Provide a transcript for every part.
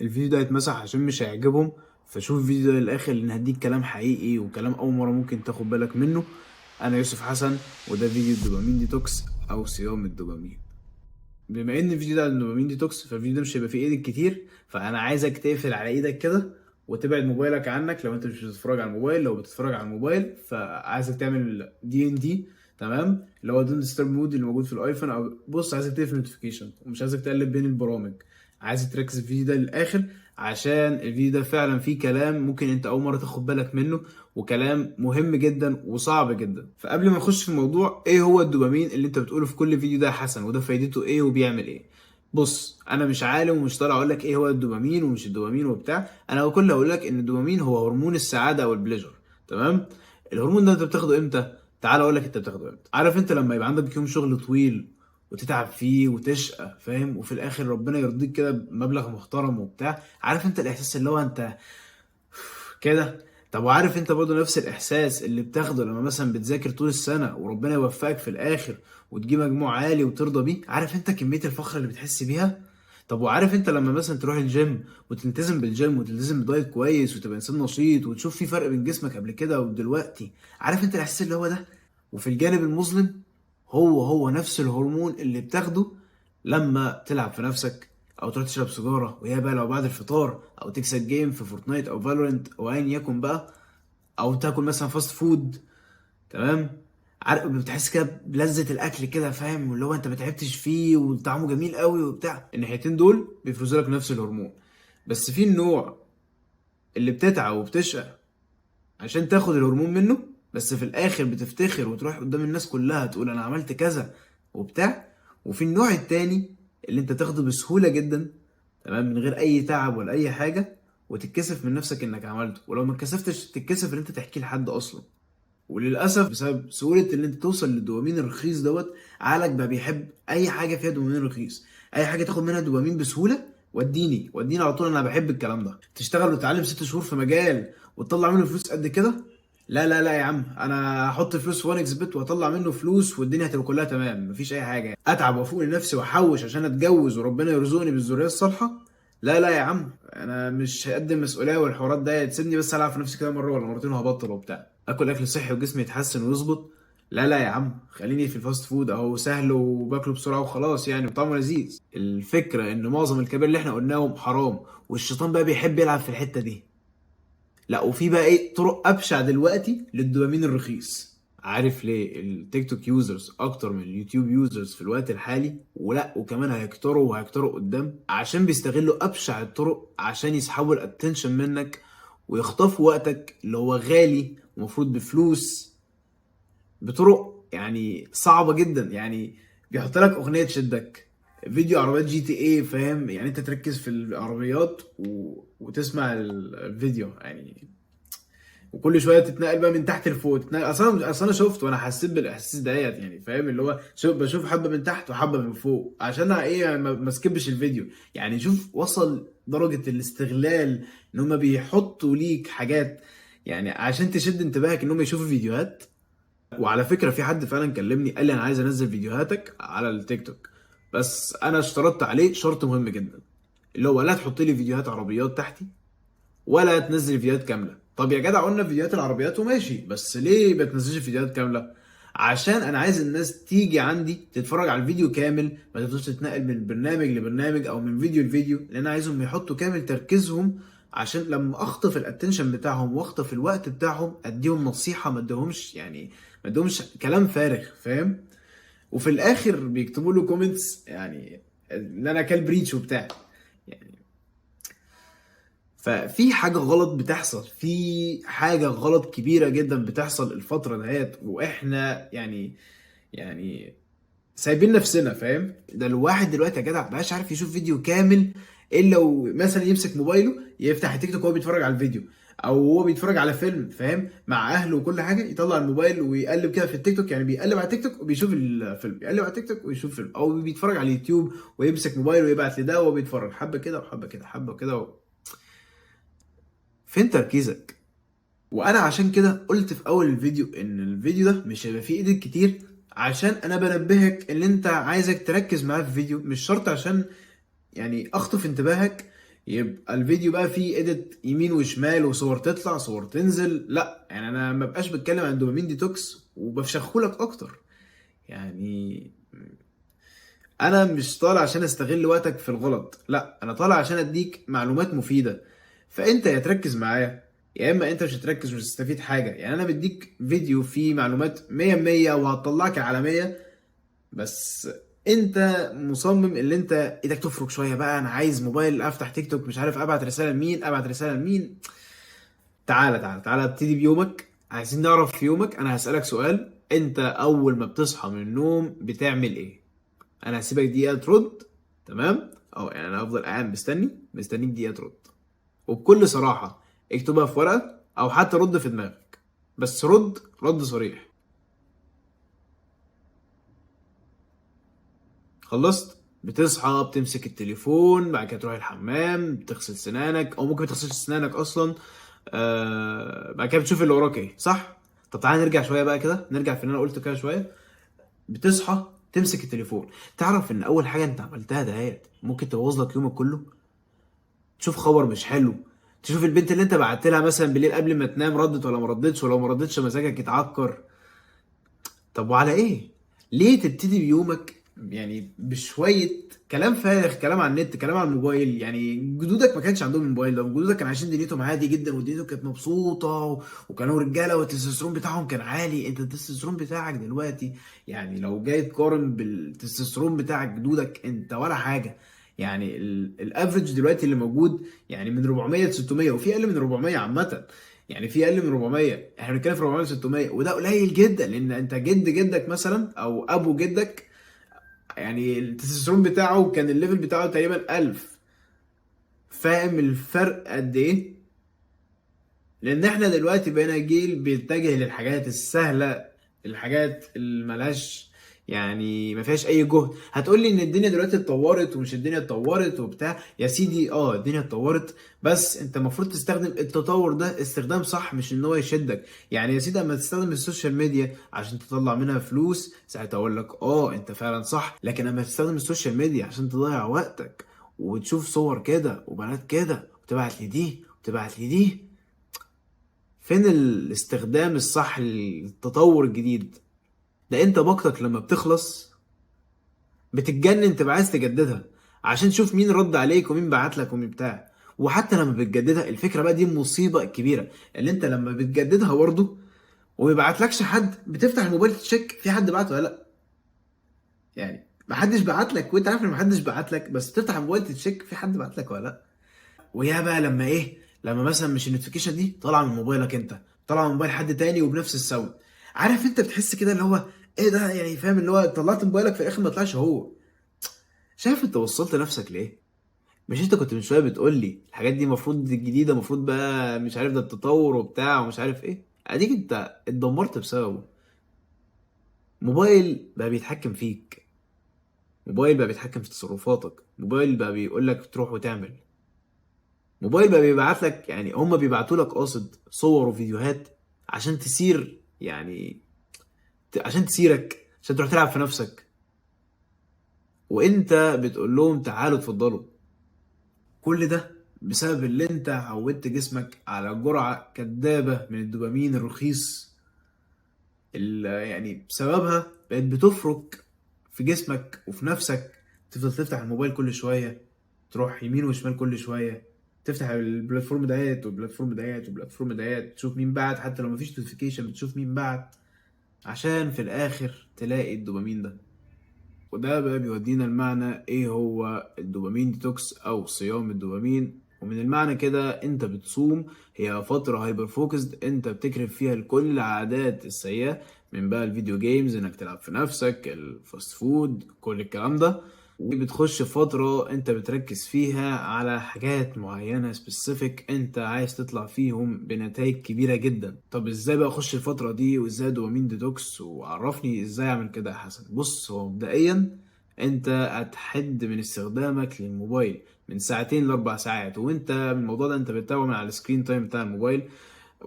الفيديو ده هيتمسح عشان مش هيعجبهم. فشوف الفيديو ده للاخر لان هديك كلام حقيقي وكلام اول مره ممكن تاخد بالك منه. انا يوسف حسن، وده فيديو الدوبامين ديتوكس او صيام الدوبامين. بما ان الفيديو ده عن الدوبامين ديتوكس، فالفيديو ده مش هيبقى فيه ايدك كتير، فانا عايزك تقفل على ايدك كده وتبعد موبايلك عنك. لو انت مش بتتفرج على الموبايل، لو بتتفرج على الموبايل فعايزك تعمل DND، تمام؟ اللي هو دون ديسترب مود اللي موجود في الايفون. او بص، عايزك تقفل نوتيفيكيشن ومش عايزك تقلب بين البرامج. عايزك تركز في الفيديو ده للاخر، عشان الفيديو ده فعلا فيه كلام ممكن انت اول مره تاخد بالك منه، وكلام مهم جدا وصعب جدا. فقبل ما نخش في الموضوع، ايه هو الدوبامين اللي انت بتقوله في كل فيديو ده يا حسن؟ وده فايدته ايه وبيعمل ايه؟ بص، انا مش عالم ومش طالع اقول لك ايه هو الدوبامين ومش الدوبامين وبتاع. انا كل اللي هقول لك ان الدوبامين هو هرمون السعاده او البليجر، تمام؟ الهرمون ده انت بتاخده امتى؟ تعال اقول لك انت بتاخده امتى. عارف انت لما يبقى عندك يوم شغل طويل وتتعب فيه وتشقى، فاهم؟ وفي الاخر ربنا يرضيك كده بمبلغ محترم وبتاع. عارف انت الاحساس اللي هو انت كده؟ طب وعارف انت برضه نفس الاحساس اللي بتاخده لما مثلا بتذاكر طول السنه وربنا يوفقك في الاخر وتجيب مجموع عالي وترضى بيه؟ عارف انت كميه الفخر اللي بتحس بيها؟ طب وعارف انت لما مثلا تروح الجيم وتلتزم بالجيم وتلتزم بدايت كويس وتبقى انسان نشيط وتشوف في فرق بين جسمك قبل كده ودلوقتي؟ عارف انت الاحساس اللي هو ده؟ وفي الجانب المظلم، هو نفس الهرمون اللي بتاخده لما تلعب في نفسك، او تروح تشرب سيجاره وهي بقى لو بعد الفطار، او تكسب جيم في فورتنايت او فالورنت او ايا يكن بقى، او تاكل مثلا فاست فود، تمام؟ عارف بتحس كده بلذة الاكل كده، فاهم؟ اللي هو انت ما تعبتش فيه وطعمه جميل قوي وبتاع. الناحيتين دول بيفرزوا لك نفس الهرمون. بس في النوع اللي بتتعب وبتشقى عشان تاخد الهرمون منه، بس في الاخر بتفتخر وتروح قدام الناس كلها تقول انا عملت كذا وبتاع. وفي النوع التاني اللي انت تاخده بسهولة جدا، تمام، من غير اي تعب ولا اي حاجة، وتتكسف من نفسك انك عملته، ولو ما اتكسفتش تتكسف ان انت تحكي لحد اصلا. وللاسف بسبب سهولة ان انت توصل للدوبامين الرخيص دوت، عقلك بقى بيحب اي حاجة فيها دوبامين رخيص. اي حاجة تاخد منها دوبامين بسهولة، وديني على طول. انا بحب الكلام ده. تشتغل وتتعلم 6 شهور في مجال وتطلع منه فلوس قد كده؟ لا يا عم، انا هحط فلوس في 1 اكس بت واطلع منه فلوس والدنيا هتبقى كلها تمام، مفيش اي حاجه. اتعب وافوق لنفسي واحوش عشان اتجوز وربنا يرزقني بالذريه الصالحه؟ لا يا عم، انا مش هقدم مسؤوليه والحوارات ده. تسيبني بس العب في نفسي كده مره ولا مرتين وهبطل وبتاع. اكل اكل صحي وجسمي يتحسن ويظبط؟ لا يا عم، خليني في الفاست فود اهو، سهل وباكله بسرعه وخلاص يعني، وطعمه لذيذ. الفكره ان معظم الكبائر اللي احنا قلناهم حرام، والشيطان بقى بيحب يلعب في الحته دي. لا، وفي بقى ايه طرق ابشع دلوقتي للدوبامين الرخيص. عارف ليه التيك توك يوزرز اكتر من اليوتيوب يوزرز في الوقت الحالي؟ ولا وكمان هيكتروا وهيكتروا قدام، عشان بيستغلوا ابشع الطرق عشان يسحبوا الاتنشن منك ويخطفوا وقتك اللي هو غالي ومفروض بفلوس، بطرق يعني صعبة جدا. يعني بيحط لك اغنية تشدك، فيديو عربيات GTA، فاهم؟ يعني انت تركز في العربيات وتسمع الفيديو يعني. وكل شويه تتنقل بقى من تحت لفوق، تتنقل. اصلا انا شفت وانا حسيت بالاحساس ديت يعني، فاهم؟ اللي هو بشوف حبه من تحت وحبه من فوق عشان ايه ما سكبش الفيديو. يعني شوف وصل درجه الاستغلال ان هم بيحطوا ليك حاجات يعني عشان تشد انتباهك ان هم يشوفوا فيديوهات. وعلى فكره في حد فعلا كلمني قال لي انا عايز انزل فيديوهاتك على التيك توك، بس انا اشترطت عليه شرط مهم جدا، اللي هو لا تحط لي فيديوهات عربيات تحتي ولا تنزل فيديوهات كامله. طب يا جدع، قلنا فيديوهات العربيات وماشي، بس ليه ما تنزلش فيديوهات كامله؟ عشان انا عايز الناس تيجي عندي تتفرج على الفيديو كامل، ما تفضلش تتنقل من برنامج لبرنامج او من فيديو لفيديو، لان انا عايزهم يحطوا كامل تركيزهم، عشان لما اخطف الاتنشن بتاعهم واخطف الوقت بتاعهم اديهم نصيحه، ما اديهمش يعني، ما اديهمش كلام فارغ، فاهم؟ وفي الاخر بيكتبوا له كومنتس يعني ان انا كال بريتش وبتاع يعني. ففي حاجة غلط بتحصل، في حاجة غلط كبيرة جدا بتحصل الفترة دهيت، واحنا يعني سايبين نفسنا، فاهم؟ ده الواحد دلوقتي يا جدع مبقاش عارف يشوف فيديو كامل الا لو مثلا يمسك موبايله يفتح التيك توك وهو بيتفرج على الفيديو، او هو بيتفرج على فيلم، فاهم؟ مع اهله وكل حاجه، يطلع الموبايل ويقلب كده في التيك توك. يعني بيقلب على التيك توك وبيشوف الفيلم، يقلب على التيك توك ويشوف فيلم، او بيتفرج على اليوتيوب ويمسك موبايل ويبعت لده وهو بيتفرج حبه كده وحبه كده حبه كده. فين تركيزك؟ وانا عشان كده قلت في اول الفيديو ان الفيديو ده مش هيبقى فيه ايديت كتير، عشان انا بنبهك ان انت عايزك تركز معايا في الفيديو، مش شرط عشان يعني اخطف انتباهك يبقى الفيديو بقى فيه اديت يمين وشمال وصور تطلع صور تنزل، لا يعني انا ما بقاش بتكلم عن دوبامين ديتوكس وبفشخهولك اكتر. يعني انا مش طالع عشان استغل وقتك في الغلط، لا انا طالع عشان اديك معلومات مفيدة. فانت يا تركز معايا يا اما انت مش هتركز ومش هتستفيد حاجة. يعني انا بديك فيديو فيه معلومات 100 وهتطلعك العالمية، بس انت مصمم اللي انت ايدك تفرك شويه بقى، انا عايز موبايل افتح تيك توك مش عارف ابعت رساله لمين ابعت رساله لمين. تعالى ابتدي بيومك. عايزين نعرف في يومك. انا هسألك سؤال، انت اول ما بتصحى من النوم بتعمل ايه؟ انا هسيبك دقيقه ترد، تمام؟ او يعني انا هفضل قاعد مستنيك دقيقه ترد، وبكل صراحه اكتبها في ورقه او حتى رد في دماغك، بس رد صريح. خلصت؟ بتصحى بتمسك التليفون، بعد كده تروح الحمام، بتغسل سنانك او ممكن ما تغسلش سنانك اصلا. بعد كده بتشوف اللي وراك ايه، صح؟ طب تعالى نرجع شويه بقى كده، نرجع في اللي انا قلته كده شويه. بتصحى تمسك التليفون، تعرف ان اول حاجه انت عملتها دهيت ممكن تبوظ لك يومك كله. تشوف خبر مش حلو، تشوف البنت اللي انت بعت لها مثلا بالليل قبل ما تنام ردت ولا ما ردتش، ولو ما ردتش مزاجك يتعكر. طب وعلى ايه؟ ليه تبتدي بيومك يعني بشوية كلام فارغ، كلام على النت، كلام على الموبايل؟ يعني جدودك ما كانش عندهم الموبايل ده، جدودك كانوا عايشين دنيتهم عادي جدا ودنيتهم كانت مبسوطة وكانوا رجالة والتستوستيرون بتاعهم كان عالي. انت التستوستيرون بتاعك دلوقتي يعني لو جاي تقارن بالتستوستيرون بتاع جدودك انت ولا حاجة. يعني الافريج دلوقتي اللي موجود يعني من 400 ل 600، وفي اقل من 400 عامة. يعني في اقل من 400، احنا بنتكلم في 400 600، وده قليل جدا لان انت جدك مثلا او ابو جدك يعني التستوستيرون بتاعه كان الليفل بتاعه تقريبا 1000. فاهم الفرق قد ايه؟ لان احنا دلوقتي بقينا جيل بيتجه للحاجات السهله، الحاجات اللي ملهاش يعني ما فيهاش اي جهد. هتقول لي ان الدنيا دلوقتي اتطورت ومش الدنيا اتطورت وبتاع، يا سيدي الدنيا اتطورت، بس انت المفروض تستخدم التطور ده استخدام صح، مش ان هو يشدك. يعني يا سيدي اما تستخدم السوشيال ميديا عشان تطلع منها فلوس ساعتها اقول لك انت فعلا صح، لكن اما تستخدم السوشيال ميديا عشان تضيع وقتك وتشوف صور كده وبنات كده وتبعت لي دي وتبعت لي دي، فين الاستخدام الصح للتطور الجديد ده؟ انت باقتك لما بتخلص بتتجنن تبقى عايز تجددها عشان تشوف مين رد عليك ومين بعت لك ومين بتاع. وحتى لما بتجددها الفكره بقى دي المصيبه الكبيره، اللي انت لما بتجددها برضه وما يبعتلكش حد بتفتح الموبايل تشيك في حد بعت ولا لا. يعني محدش بعت لك وانت عارف ان محدش بعت لك، بس تفتح الموبايل تشيك في حد بعت لك ولا لا. ويا بقى لما لما مثلا مش النوتيفيكيشن دي طالعه من موبايلك انت، طالعه من موبايل حد تاني وبنفس الساوند. عارف انت بتحس كده اللي هو ايه ده؟ يعني فاهم اللي هو طلعت موبايلك في الاخر ما طلعش هو. شايف انت وصلت نفسك ليه؟ مش انت كنت من شويه بتقول لي الحاجات دي المفروض الجديده المفروض بقى مش عارف ده التطور وبتاع ومش عارف ايه؟ اديك انت اتدمرت بسببه. موبايل بقى بيتحكم فيك، موبايل بقى بيتحكم في تصرفاتك، موبايل بقى بيقول لك تروح وتعمل، موبايل بقى بيبعت لك يعني هم بيبعتوا لك قاصد صور وفيديوهات عشان تسير يعني عشان تسيرك عشان تروح تلعب في نفسك، وانت بتقول لهم تعالوا اتفضلوا. كل ده بسبب اللي انت عودت جسمك على جرعة كدابة من الدوبامين الرخيص، اللي يعني بسببها بقت بتفرك في جسمك وفي نفسك. تفضل تفتح الموبايل كل شوية، تروح يمين وشمال كل شوية، تفتح البلاتفورم ديت والبلاتفورم ديت والبلاتفورم ديت، تشوف مين بعت حتى لو مفيش نوتيفيكيشن بتشوف مين بعت، عشان في الآخر تلاقي الدوبامين ده. وده بقى بيودينا المعنى ايه هو الدوبامين ديتوكس او صيام الدوبامين. ومن المعنى كده انت بتصوم، هي فترة هايبر فوكسد انت بتكرف فيها لكل العادات السيئة، من بقى الفيديو جيمز، انك تلعب في نفسك، الفاست فود، كل الكلام ده. وبتخش فترة انت بتركز فيها على حاجات معينة سبيسيفيك انت عايز تطلع فيهم بنتائج كبيرة جدا. طب ازاي بقى اخش الفترة دي وازاي دوبامين ديتوكس؟ وعرفني ازاي اعمل كده يا حسن. بص، هو مبدئيا انت هتحد من استخدامك للموبايل من ساعتين لاربع ساعات، وانت الموضوع ده انت بتتابعه من على السكرين تايم بتاع الموبايل،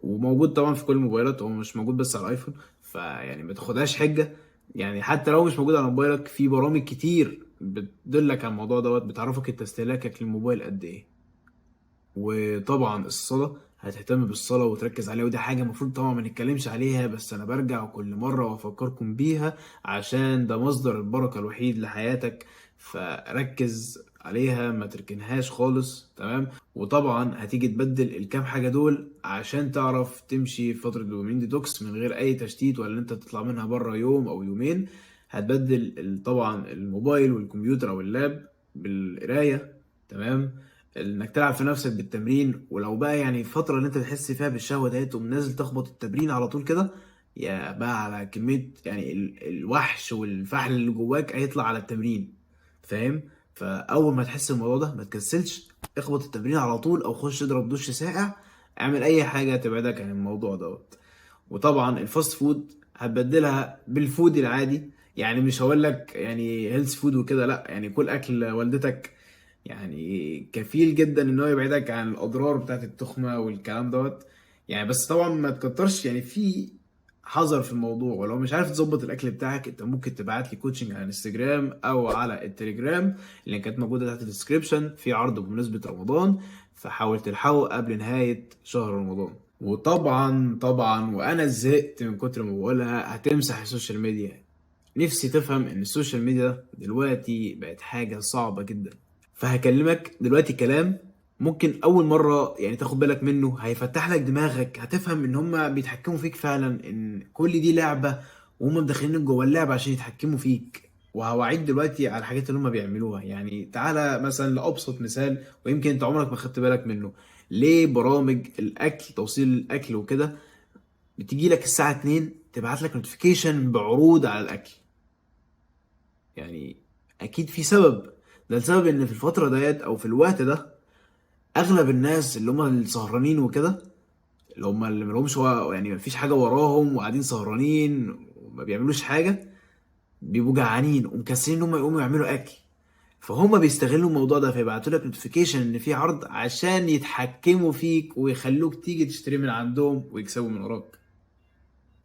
وموجود طبعا في كل الموبايلات، هو مش موجود بس على الايفون. فيعني ما تاخدهاش حجة. يعني حتى لو مش موجود على موبايلك في برامج كتير بتدلك على الموضوع دوت، بتعرفك انت استهلاكك للموبايل قد ايه. وطبعا الصلاة، هتهتم بالصلاة وتركز عليها، ودي حاجة المفروض طبعا ما نتكلمش عليها، بس أنا برجع كل مرة وأفكركم بيها عشان ده مصدر البركة الوحيد لحياتك. فركز عليها، ما تركنهاش خالص، تمام؟ وطبعا هتيجي تبدل الكام حاجة دول عشان تعرف تمشي في فترة دوبامين ديتوكس من غير أي تشتيت، ولا أنت تطلع منها بره يوم أو يومين. هتبدل طبعا الموبايل والكمبيوتر أو اللاب بالقراية، تمام؟ انك تلعب في نفسك بالتمرين، ولو بقى يعني الفتره اللي انت بتحس فيها بالشهوه ديت تقوم نازل تخبط التمرين على طول كده، يا بقى على كميه يعني الوحش والفحل اللي جواك هيطلع على التمرين، فاهم؟ فاول ما تحس الموضوع ده ما تكسلش، اخبط التمرين على طول، او خش اضرب دش ساقع، اعمل اي حاجه تبعدك عن الموضوع دوت. وطبعا الفاست فود هتبدلها بالفود العادي، يعني مش هقول لك يعني هيلث فود وكده، لا، يعني كل اكل والدتك، يعني كفيل جدا ان هو يبعدك عن الاضرار بتاعت التخمه والكلام دوت. يعني بس طبعا ما تكترش، يعني في حذر في الموضوع. ولو مش عارف تظبط الاكل بتاعك، انت ممكن تبعت لي كوتشنج على انستجرام او على التليجرام، اللي كانت موجوده تحت الديسكريبشن، في عرض بمناسبه رمضان، فحاول تلحقه قبل نهايه شهر رمضان. وطبعا وانا زهقت من كتر ما بقولها، هتمسح السوشيال ميديا. نفسي تفهم ان السوشيال ميديا دلوقتي بقت حاجه صعبه جدا. فهكلمك دلوقتي كلام ممكن اول مرة يعني تاخد بالك منه، هيفتح لك دماغك، هتفهم ان هما بيتحكموا فيك فعلا، ان كل دي لعبة، وهم مدخلينك جوه اللعبة عشان يتحكموا فيك. وهوعيك دلوقتي على الحاجات اللي هما بيعملوها. يعني تعالى مثلا لأبسط مثال، ويمكن انت عمرك ما خدت بالك منه. ليه برامج الاكل، توصيل الاكل وكده، بتيجي لك الساعة 2 تبعت لك نوتيفيكيشن بعروض على الاكل؟ يعني اكيد في سبب. ده السبب ان في الفترة ديت او في الوقت ده، اغلب الناس اللي هم السهرانين وكده، اللي هم اللي ملهمش يعني مفيش حاجه وراهم وقاعدين سهرانين وما بيعملوش حاجه، بيبقوا جعانين ومكسلين ان هم يقوموا يعملوا اكل. فهم بيستغلوا الموضوع ده، فيبعتوا لك نوتيفيكيشن ان في عرض عشان يتحكموا فيك ويخلوك تيجي تشتري من عندهم ويكسبوا من وراك.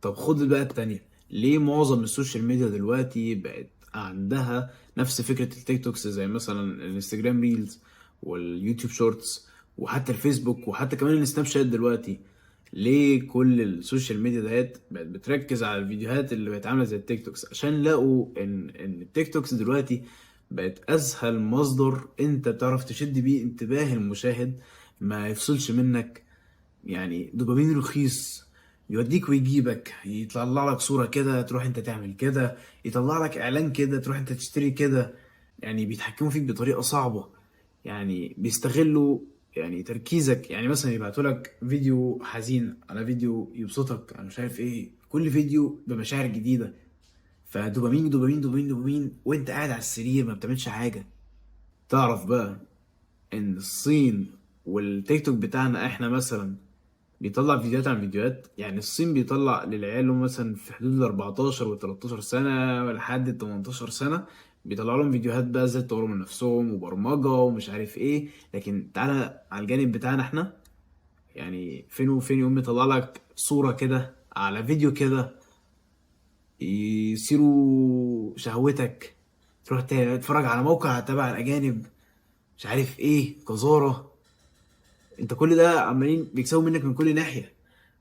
طب خد بقى التانية. ليه معظم السوشيال ميديا دلوقتي بقت عندها نفس فكرة التيك توكس، زي مثلا الانستجرام ريلز واليوتيوب شورتس وحتى الفيسبوك وحتى كمان السناب شات دلوقتي؟ ليه كل السوشيال ميديا ديت بقت بتركز على الفيديوهات اللي بقت عاملة زي التيك توكس؟ عشان لقوا ان التيك توكس دلوقتي بقت اسهل مصدر انت بتعرف تشد بيه انتباه المشاهد، ما يفصلش منك. يعني دوبامين رخيص، يوديك ويجيبك، يطلع لك صورة كده تروح انت تعمل كده، يطلع لك اعلان كده تروح انت تشتري كده. يعني بيتحكموا فيك بطريقة صعبة، يعني بيستغلوا يعني تركيزك. يعني مثلا يبعتوا لك فيديو حزين على فيديو يبسطك، انا مش عارف ايه، كل فيديو بمشاعر جديدة. فدوبامين دوبامين دوبامين دوبامين وانت قاعد على السرير ما بتعملش حاجة. تعرف بقى ان الصين والتيك توك بتاعنا احنا مثلا بيطلع فيديوهات عن فيديوهات؟ يعني الصين بيطلع للعيال اللي هم مثلا في حدود ال 14 و 13 سنة لحد ال 18 سنة، بيطلع لهم فيديوهات بقى ازاي يطوروا من نفسهم وبرمجة ومش عارف ايه. لكن تعالى على الجانب بتاعنا احنا، يعني فين وفين يوم يطلع لك صورة كده على فيديو كده يثيروا شهوتك، تروح تتفرج على موقع تبع الأجانب، مش عارف ايه، قذارة. انت كل ده عمالين بيكسبوا منك من كل ناحية،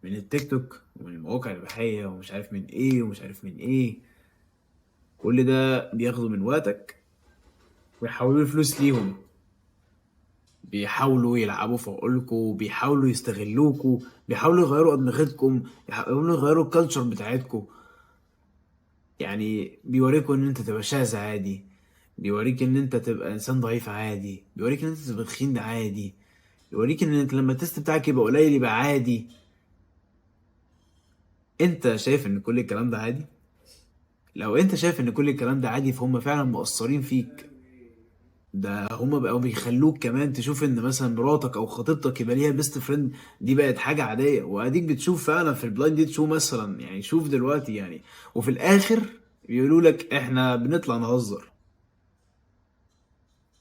من التيك توك ومن المواقع الإباحية ومش عارف من ايه ومش عارف من ايه. كل ده بياخدوا من وقتك ويحولوا فلوس ليهم، بيحاولوا يلعبوا في عقولكوا، بيحاولوا يستغلوكوا، بيحاولوا يغيروا أدمغتكم، بيحاولوا يغيروا الكالتشر بتاعتكم. يعني بيوريكوا ان انت تبقى شاذ عادي، بيوريك ان انت تبقى انسان ضعيف عادي، بيوريك ان انت تبقى تخين عادي، بيوريك ان انت لما التست بتاعك يبقى قليل يبقى عادي. انت شايف ان كل الكلام ده عادي؟ لو انت شايف ان كل الكلام ده عادي فهم فعلا مقصرين فيك. ده هم بقوا بيخلوك كمان تشوف ان مثلا مراتك او خطيبتك يبقى ليها بيست فريند، دي بقت حاجة عادية. واديك بتشوف فعلا في البلايند ديت شو مثلا، يعني شوف دلوقتي يعني، وفي الاخر بيقولوا لك احنا بنطلع نهزر.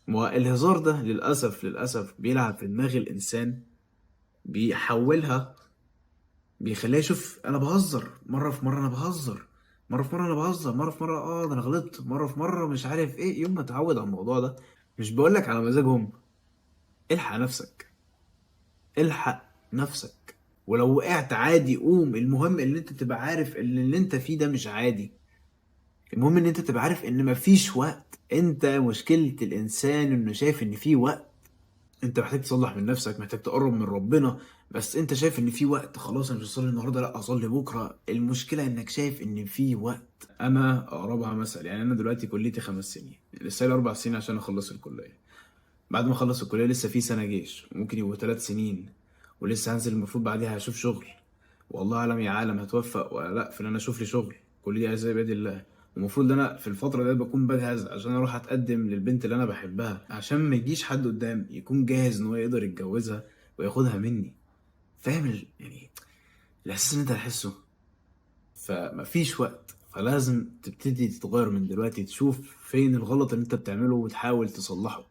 والهزار ده للأسف بيلعب في دماغ الإنسان، بيحولها، بيخليها يشوف أنا بهزر، مرة في مرة أنا بهزر، مرة في مرة أنا بهزر، مرة في مرة ده أنا غلطت، مرة في مرة مش عارف إيه. يوم ما اتعود على الموضوع ده، مش بقولك على مزاجهم، الحق نفسك. الحق نفسك، ولو وقعت عادي قوم. المهم ان انت تبقى عارف ان اللي انت فيه ده مش عادي. المهم ان انت تبقى عارف ان مفيش وقت. انت مشكلة الانسان انه شايف ان في وقت. انت محتاج تصلح من نفسك، محتاج تقرب من ربنا، بس انت شايف ان في وقت. خلاص انا مش هصلي النهارده، لا اصلي بكره. المشكله انك شايف ان في وقت. انا اقربها مثل، يعني انا دلوقتي كليتي 5 سنين، لسه لي 4 سنين عشان اخلص الكليه. بعد ما اخلص الكليه لسه في سنه جيش، ممكن يبقوا 3 سنين، ولسه هنزل المفروض بعدها هشوف شغل. والله اعلم يا عالم هتوفق ولا لا في ان انا اشوف لي شغل. كل دي ارزاق بيد الله. المفروض ان انا في الفتره دي بكون بجهز عشان اروح اتقدم للبنت اللي انا بحبها، عشان ما يجيش حد قدام يكون جاهز ان هو يقدر يتجوزها وياخدها مني. فاهم يعني الاحساس اللي انت هتحسه. فمفيش وقت، فلازم تبتدي تتغير من دلوقتي، تشوف فين الغلط اللي انت بتعمله وتحاول تصلحه.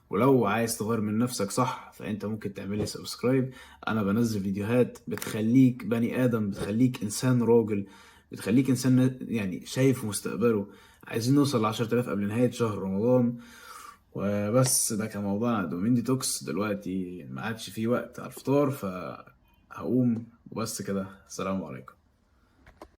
ولو عايز تغير من نفسك صح، فانت ممكن تعمل لي سبسكرايب. انا بنزل فيديوهات بتخليك بني ادم، بتخليك انسان راجل، بتخليك انسان يعني شايف مستقبله. عايزين نوصل ل10,000 قبل نهاية شهر رمضان. وبس ده كان موضوع دومين ديتوكس. دلوقتي ما عادش فيه وقت على الفطار، فهقوم وبس كده. السلام عليكم.